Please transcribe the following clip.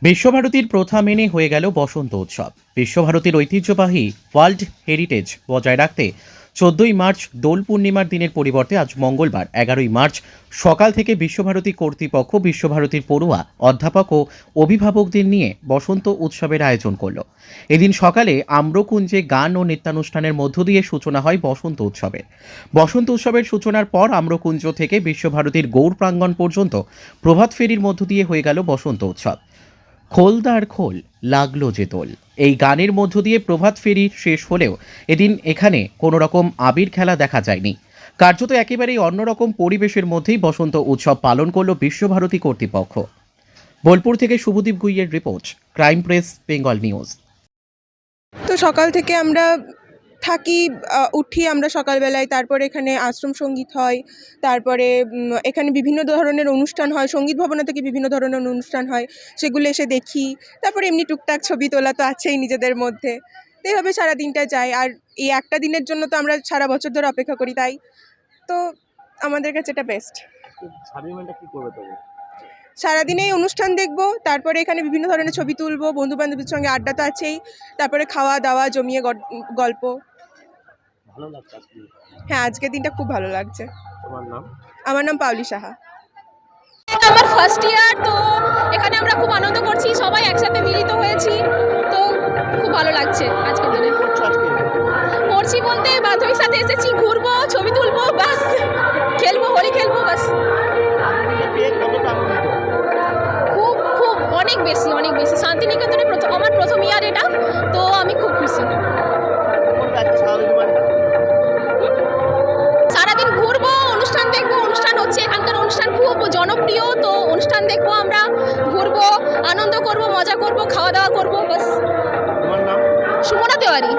বিশ্বভারতীর প্রথা মেনে হয়ে গেল বসন্ত উৎসব। বিশ্বভারতীর ঐতিহ্যবাহী ওয়ার্ল্ড হেরিটেজ বজায় রাখতে 14ই মার্চ দোল পূর্ণিমার দিনের পরিবর্তে আজ মঙ্গলবার 11ই মার্চ সকাল থেকে বিশ্বভারতী কর্তৃপক্ষ বিশ্বভারতীর পড়ুয়া অধ্যাপক ও অভিভাবকদের নিয়ে বসন্ত উৎসবের আয়োজন করল। এদিন সকালে আম্রকুঞ্জে গান ও নৃত্যানুষ্ঠানের মধ্য দিয়ে সূচনা হয় বসন্ত উৎসবের। বসন্ত উৎসবের সূচনার পর আম্রকুঞ্জ থেকে বিশ্বভারতীর গৌর প্রাঙ্গণ পর্যন্ত প্রভাত ফেরির মধ্য দিয়ে হয়ে গেল বসন্ত উৎসব। খোলদার খোল লাগলো যে দোল, এই গানের মধ্য দিয়ে প্রভাত ফেরি শেষ হলেও এদিন এখানে কোনো রকম আবির খেলা দেখা যায়নি। কার্যত একেবারেই অন্যরকম পরিবেশের মধ্যেই বসন্ত উৎসব পালন করল বিশ্বভারতী কর্তৃপক্ষ। বোলপুর থেকে শুভদীপ গুইয়ের report, crime press Bengal news. তো সকাল থেকে আমরা থাকি, উঠি আমরা সকালবেলায়, তারপরে এখানে আশ্রম সঙ্গীত হয়, তারপরে এখানে বিভিন্ন ধরনের অনুষ্ঠান হয়, সঙ্গীত ভবনে থেকে বিভিন্ন ধরনের অনুষ্ঠান হয়, সেগুলো এসে দেখি। তারপরে এমনি টুকটাক ছবি তোলা তো আছেই নিজেদের মধ্যে। তো এইভাবে সারা দিনটা যায়। আর এই একটা দিনের জন্য তো আমরা সারা বছর ধরে অপেক্ষা করি, তাই তো আমাদের কাছে এটা বেস্ট। সারাদিনে এই অনুষ্ঠান দেখব, তারপরে এখানে বিভিন্ন ধরনের ছবি তুলবো, বন্ধু বান্ধবীর সঙ্গে আড্ডা তো আছেই, তারপরে খাওয়া দাওয়া জমিয়ে গল্প। ভালো লাগছে আজকে। হ্যাঁ, আজকের দিনটা খুব ভালো লাগছে। তোমার নাম? আমার নাম পাওলি সাহা। আমার ফার্স্ট ইয়ার, তো এখানে আমরা খুব আনন্দ করছি, সবাই একসাথে মিলিত হয়েছি, তো খুব ভালো লাগছে আজকের দিনে। করছো আজকে? করছি বলতে বান্ধবীর সাথে এসেছি, ঘুরবো, ছবি তুলবো, বাস খেলবো, হোলি খেলবো, বাস। এটা পেয়ে কতটা আনন্দিত? খুব খুব অনেক বেশি, অনেক বেশি। শান্তিনিকেতনে আমার প্রথম ইয়ার এটা, তো আমি খুব খুশি। করবে আজকে সারাদিন মানে? সারাদিন ঘুরবো, অনুষ্ঠান দেখবো, অনুষ্ঠান হচ্ছে এখানকার অনুষ্ঠান খুব জনপ্রিয়, তো অনুষ্ঠান দেখবো, আমরা ঘুরবো, আনন্দ করবো, মজা করবো, খাওয়া দাওয়া করবো, বাস। তোমার নাম? সুমনা তেওয়ারি।